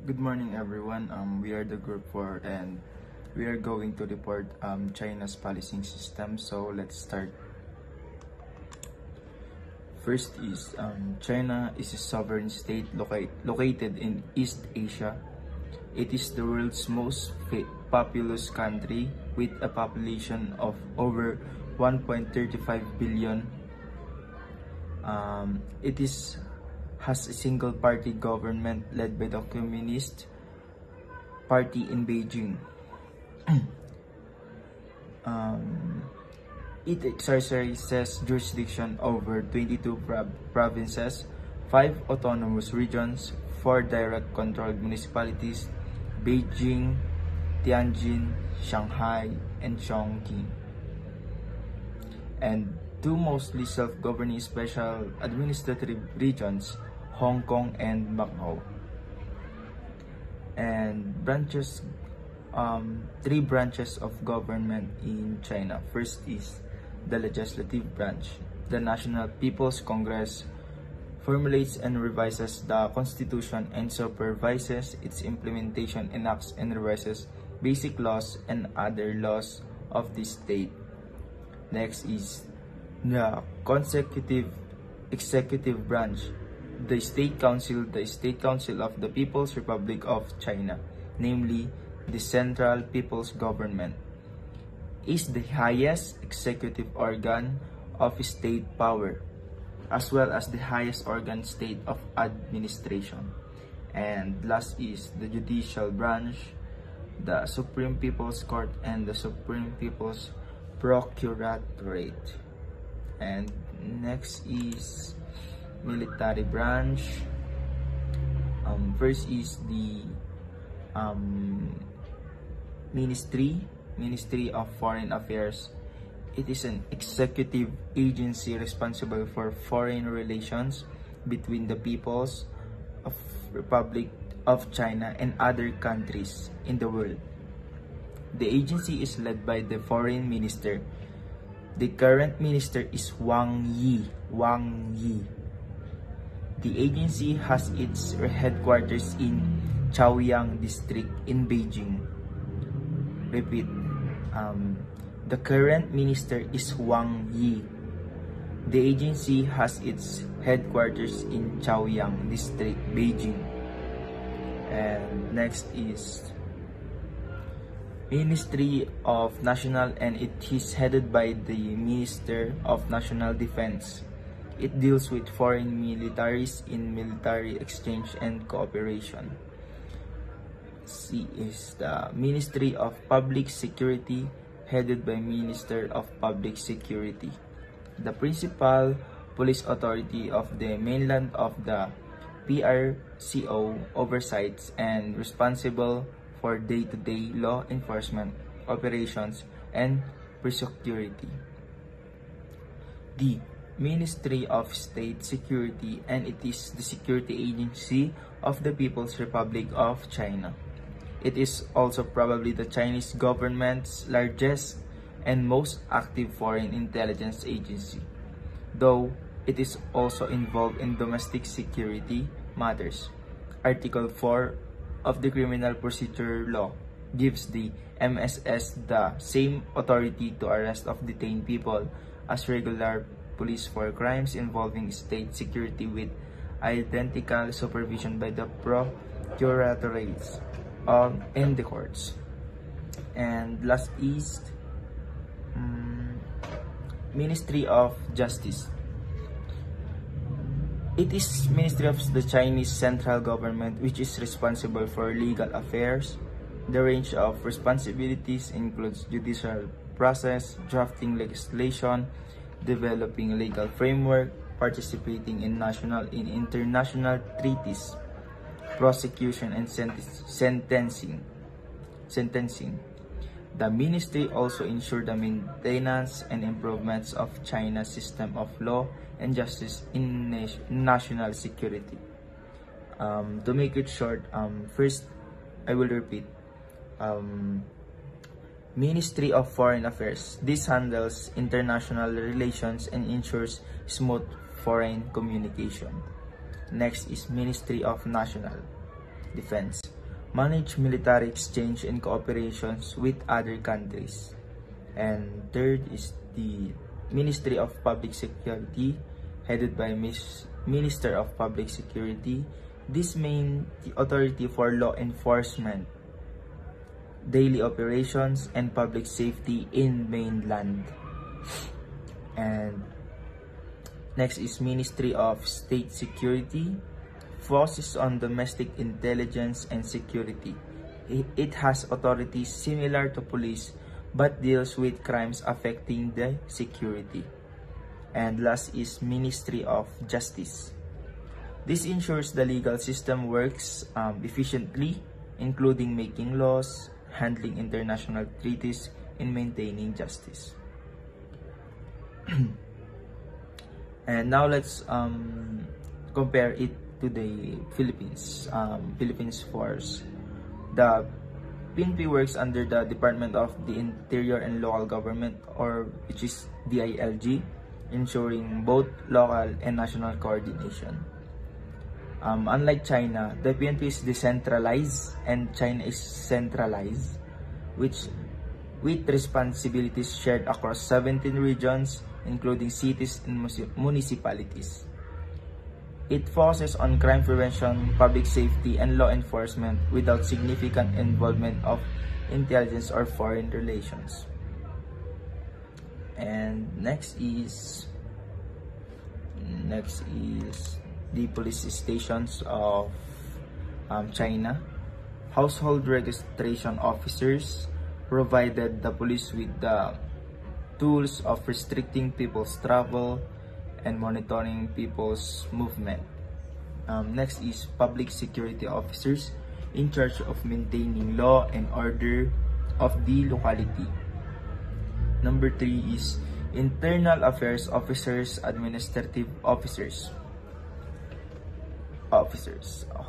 Good morning, everyone. We are the Group 4 and we are going to report China's policing system. So let's start. First is China is a sovereign state located in East Asia. It is the world's most populous country with a population of over 1.35 billion. It has a single-party government led by the Communist Party in Beijing. It exercises jurisdiction over 22 provinces, 5 autonomous regions, 4 direct-controlled municipalities, Beijing, Tianjin, Shanghai, and Chongqing, and 2 mostly self-governing special administrative regions, Hong Kong and Macau, and 3 branches of government in China. First is the legislative branch. The National People's Congress formulates and revises the Constitution and supervises its implementation, enacts and revises basic laws and other laws of the state. Next is the executive branch. The State Council of the People's Republic of China, namely the Central People's Government, is the highest executive organ of state power, as well as the highest organ state of administration. And last is the judicial branch, the Supreme People's Court and the Supreme People's Procuratorate. And next is military branch. First is the Ministry of Foreign Affairs. It is an executive agency responsible for foreign relations between the peoples of Republic of China and other countries in the world. The agency is led by the foreign minister. The current minister is Wang Yi. The agency has its headquarters in Chaoyang District in Beijing. Repeat. The current minister is Wang Yi. The agency has its headquarters in Chaoyang District, Beijing. And next is Ministry of National, and it is headed by the Minister of National Defense. It deals with foreign militaries in military exchange and cooperation. C is the Ministry of Public Security, headed by Minister of Public Security. The principal police authority of the mainland of the PRCO oversights and responsible for day-to-day law enforcement operations and security. D. Ministry of State Security, and it is the security agency of the People's Republic of China. It is also probably the Chinese government's largest and most active foreign intelligence agency, though it is also involved in domestic security matters. Article 4 of the Criminal Procedure Law gives the MSS the same authority to arrest of detained people as regular police for crimes involving state security, with identical supervision by the procuratoriats and the courts. And last is Ministry of Justice. It is Ministry of the Chinese central government which is responsible for legal affairs. The range of responsibilities includes judicial process, drafting legislation, developing legal framework, participating in national and international treaties, prosecution and sentencing. The ministry also ensures the maintenance and improvements of China's system of law and justice in national security. To make it short, first I will repeat. Ministry of Foreign Affairs. This handles international relations and ensures smooth foreign communication. Next is Ministry of National. Defense, manage military exchange and cooperations with other countries. And third is the Ministry of Public Security, headed by Minister of Public Security. This main authority for law enforcement, daily operations, and public safety in mainland. And next is Ministry of State Security, focuses on domestic intelligence and security. It has authorities similar to police but deals with crimes affecting the security. And last is Ministry of Justice. This ensures the legal system works efficiently, including making laws, handling international treaties, and maintaining justice. And now let's compare it to the Philippines Force. The PNP works under the Department of the Interior and Local Government, or which is DILG, ensuring both local and national coordination. Unlike China, the PNP is decentralized and China is centralized, with responsibilities shared across 17 regions, including cities and municipalities. It focuses on crime prevention, public safety, and law enforcement without significant involvement of intelligence or foreign relations. And next is the police stations of China. Household registration officers provided the police with the tools of restricting people's travel and monitoring people's movement. Next is public security officers, in charge of maintaining law and order of the locality. Number 3 is internal affairs officers, administrative officers,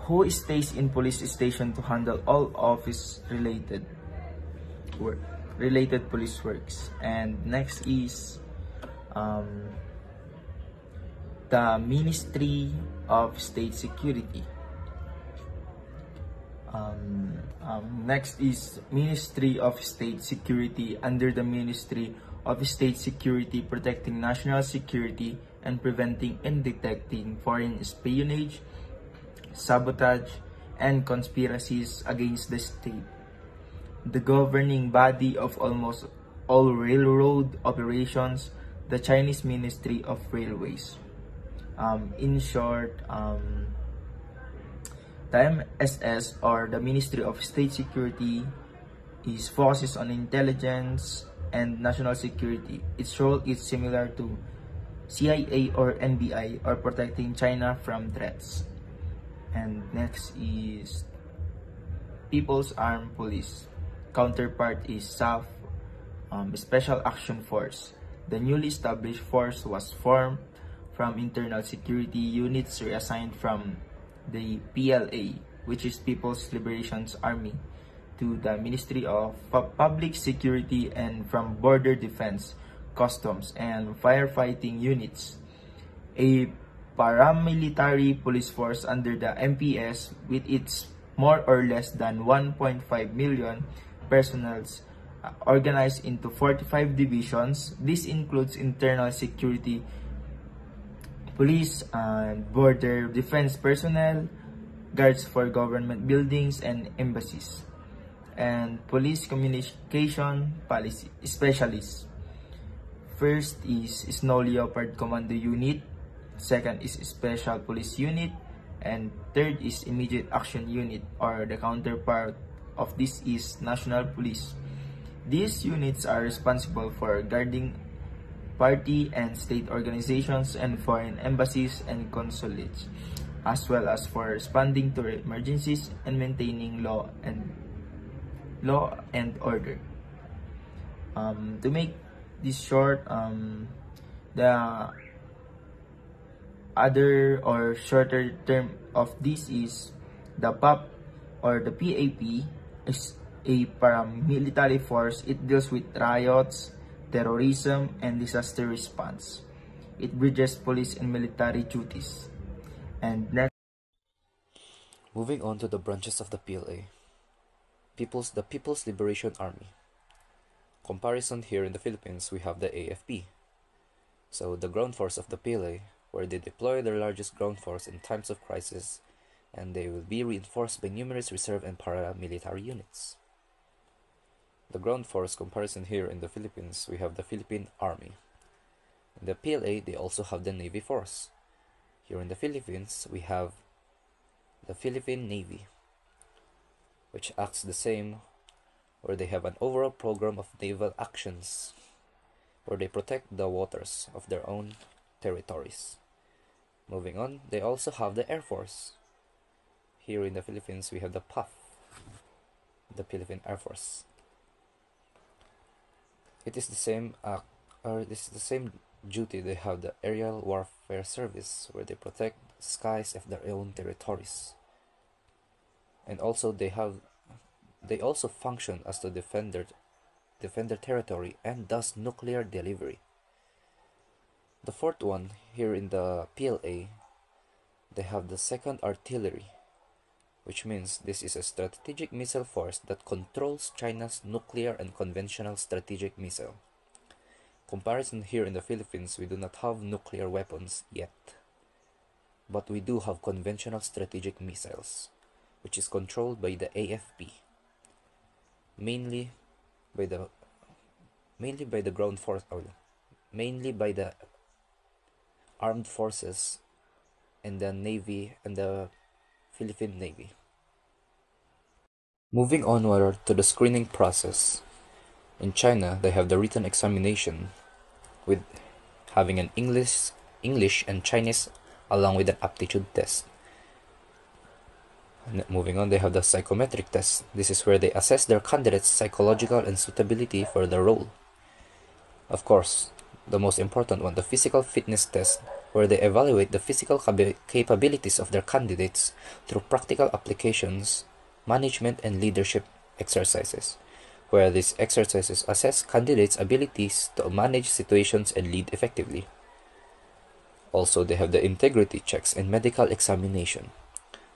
who stays in police station to handle all office related police works. And next is the Ministry of State Security. Next is Ministry of State Security, under the Ministry of State Security, protecting national security and preventing and detecting foreign espionage, sabotage, and conspiracies against the state. The governing body of almost all railroad operations, the Chinese Ministry of Railways. In short, the MSS, or the Ministry of State Security, is focuses on intelligence and national security. Its role is similar to CIA or NBI, or protecting China from threats. And next is People's Armed Police. Counterpart is SAF, Special Action Force. The newly established force was formed from internal security units reassigned from the PLA, which is People's Liberation Army, to the Ministry of Public Security, and from Border Defense, Customs, and Firefighting units. A paramilitary police force under the MPS, with its more or less than 1.5 million personnel, organized into 45 divisions. This includes internal security police and border defense personnel, guards for government buildings and embassies, and police communication policy specialists. First is Snow Leopard Commando Unit, second is Special Police Unit, and third is Immediate Action Unit, or the counterpart of this is National Police. These units are responsible for guarding party and state organizations and foreign embassies and consulates, as well as for responding to emergencies and maintaining law and order. To make this short, the other or shorter term of this is the PAP, or the PAP is a paramilitary force. It deals with riots, terrorism, and disaster response. It bridges police and military duties. And next, Moving on to the branches of the PLA. The People's Liberation Army. Comparison here in the Philippines, we have the AFP. So the ground force of the PLA, where they deploy their largest ground force in times of crisis, and they will be reinforced by numerous reserve and paramilitary units. The ground force comparison here in the Philippines, we have the Philippine Army. In the PLA, they also have the Navy Force. Here in the Philippines, we have the Philippine Navy, which acts the same, where they have an overall program of naval actions, where they protect the waters of their own territories. Moving on, they also have the Air Force. Here in the Philippines, we have the PAF, the Philippine Air Force. It is the same duty. They have the Aerial Warfare Service, where they protect skies of their own territories. And also they also function as the defender territory and thus nuclear delivery. The fourth one, here in the PLA, they have the 2nd Artillery, which means this is a strategic missile force that controls China's nuclear and conventional strategic missile. Comparison here in the Philippines, we do not have nuclear weapons yet, but we do have conventional strategic missiles, which is controlled by the AFP, mainly by the ground force, mainly by the armed forces and the Navy and the Philippine Navy. Moving onward to the screening process. In China, they have the written examination with having an English and Chinese along with an aptitude test. Moving on, they have the psychometric test. This is where they assess their candidates' psychological and suitability for the role. Of course, the most important one, the physical fitness test, where they evaluate the physical capabilities of their candidates through practical applications, management, and leadership exercises, where these exercises assess candidates' abilities to manage situations and lead effectively. Also, they have the integrity checks and medical examination.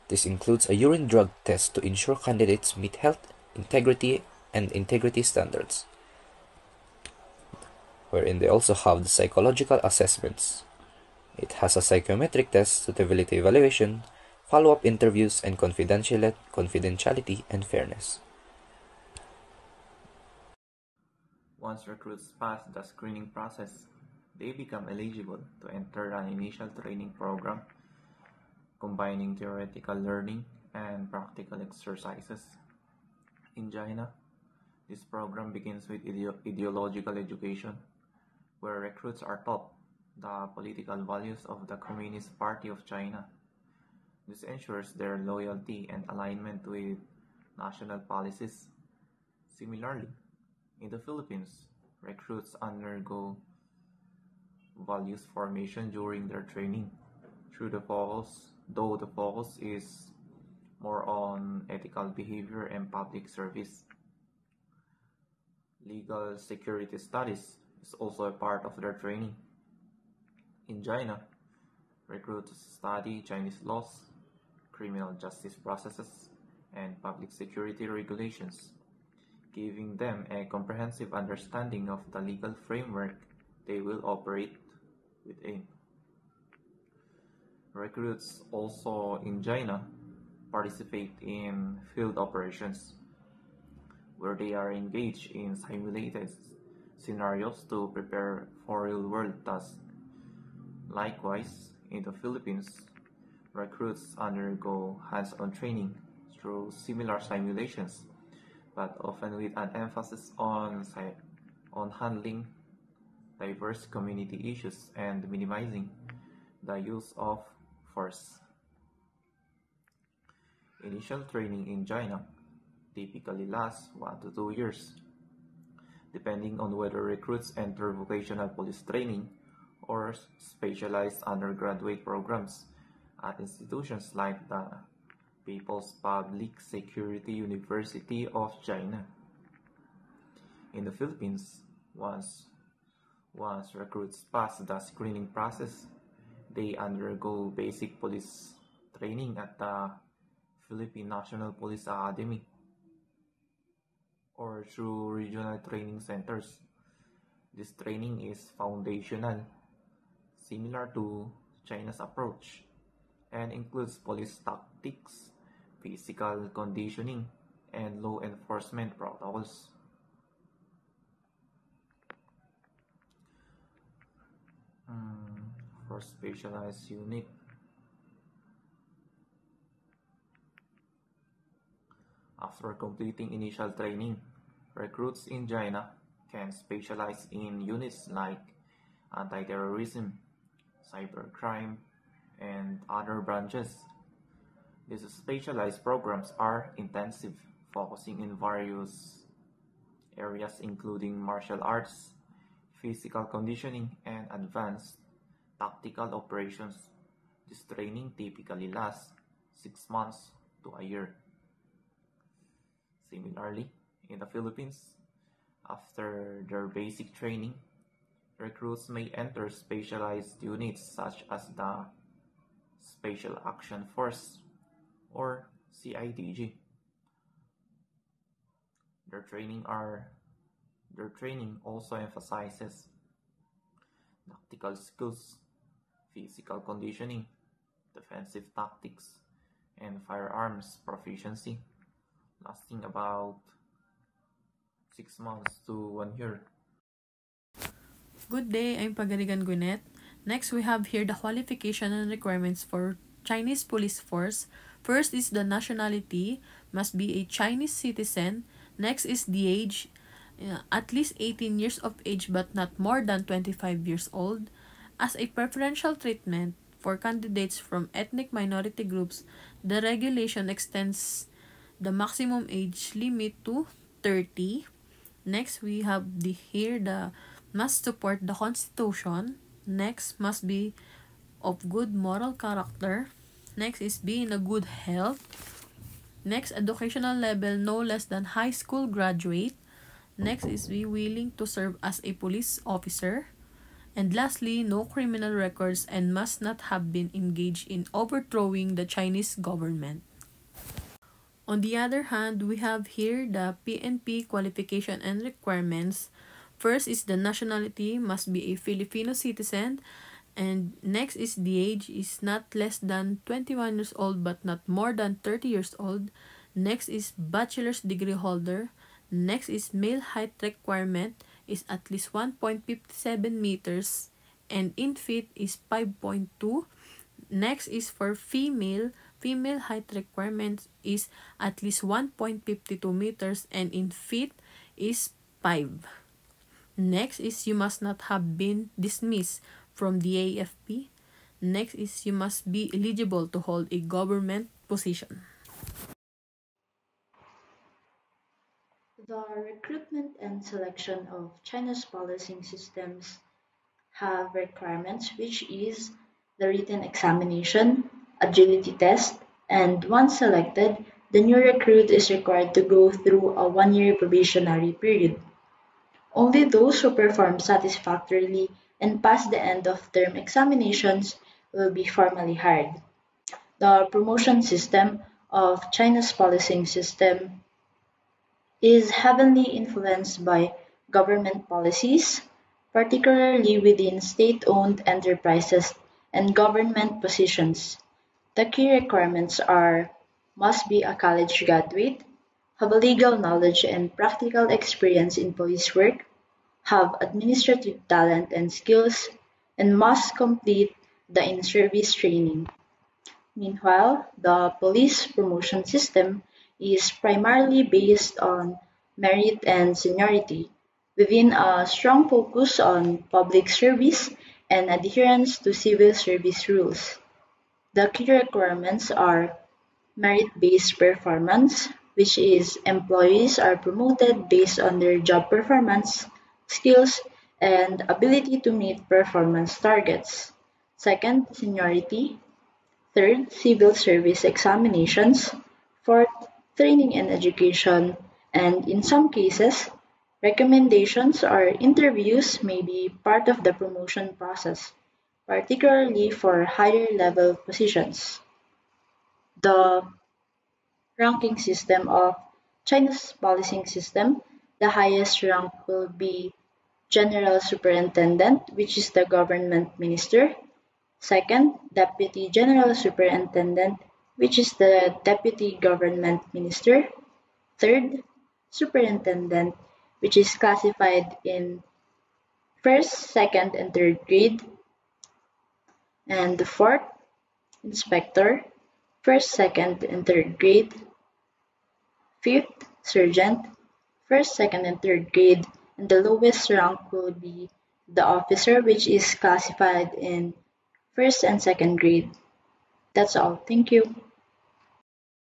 This includes a urine drug test to ensure candidates meet health, integrity standards, wherein they also have the psychological assessments. It has a psychometric test, suitability evaluation, follow-up interviews, and confidentiality and fairness. Once recruits pass the screening process, they become eligible to enter an initial training program combining theoretical learning and practical exercises. In China, this program begins with ideological education, where recruits are taught the political values of the Communist Party of China. This ensures their loyalty and alignment with national policies. Similarly, in the Philippines, recruits undergo values formation during their training, though the focus is more on ethical behavior and public service. Legal security studies is also a part of their training. In China, recruits study Chinese laws, criminal justice processes, and public security regulations, giving them a comprehensive understanding of the legal framework they will operate within. Recruits also in China participate in field operations, where they are engaged in simulated scenarios to prepare for real-world tasks. Likewise, in the Philippines, recruits undergo hands-on training through similar simulations, but often with an emphasis on handling diverse community issues and minimizing the use of force. Initial training in China typically lasts 1 to 2 years, depending on whether recruits enter vocational police training or specialized undergraduate programs at institutions like the People's Public Security University of China. In the Philippines, once recruits pass the screening process, they undergo basic police training at the Philippine National Police Academy, or through regional training centers. This training is foundational, similar to China's approach, and includes police tactics, physical conditioning, and law enforcement protocols. For specialized unit, after completing initial training, recruits in China can specialize in units like anti-terrorism, cybercrime, and other branches. These specialized programs are intensive, focusing in various areas including martial arts, physical conditioning, and advanced tactical operations. This training typically lasts 6 months to a year. Similarly, in the Philippines, after their basic training, recruits may enter specialized units such as the Special Action Force or CIDG. Their training also emphasizes tactical skills, physical conditioning, defensive tactics, and firearms proficiency, lasting about 6 months to 1 year. Good day, I'm Pagarigan Gwinnett. Next, we have here the qualification and requirements for Chinese police force. First is the nationality, must be a Chinese citizen. Next is the age, at least 18 years of age but not more than 25 years old. As a preferential treatment for candidates from ethnic minority groups, the regulation extends the maximum age limit to 30. Next, we have here the must support the Constitution. Next, must be of good moral character. Next is be in a good health. Next, educational level no less than high school graduate. Next is be willing to serve as a police officer. And lastly, no criminal records and must not have been engaged in overthrowing the Chinese government. On the other hand, we have here the PNP qualification and requirements. First is the nationality, must be a Filipino citizen. And next is the age is not less than 21 years old but not more than 30 years old. Next is bachelor's degree holder. Next is male height requirement is at least 1.57 meters and in feet is 5.2. Next is for female height requirement is at least 1.52 meters and in feet is 5. Next is you must not have been dismissed from the AFP. Next is you must be eligible to hold a government position. The recruitment and selection of China's policing systems have requirements, which is the written examination, agility test, and once selected, the new recruit is required to go through a 1-year probationary period. Only those who perform satisfactorily and pass the end of term examinations will be formally hired. The promotion system of China's policing system is heavily influenced by government policies, particularly within state-owned enterprises and government positions. The key requirements are must be a college graduate, have a legal knowledge and practical experience in police work, have administrative talent and skills, and must complete the in-service training. Meanwhile, the police promotion system is primarily based on merit and seniority, within a strong focus on public service and adherence to civil service rules. The key requirements are merit-based performance, which is employees are promoted based on their job performance, skills, and ability to meet performance targets. Second, seniority. Third, civil service examinations. Fourth, training and education. And in some cases, recommendations or interviews may be part of the promotion process, particularly for higher level positions. The ranking system of China's policing system, the highest rank will be General Superintendent, which is the government minister. Second, Deputy General Superintendent, which is the deputy government minister. Third, Superintendent, which is classified in first, second, and third grade. And the fourth, Inspector, first, second, and third grade. Fifth, Sergeant, first, second, and third grade. And the lowest rank will be the officer, which is classified in first and second grade. That's all. Thank you.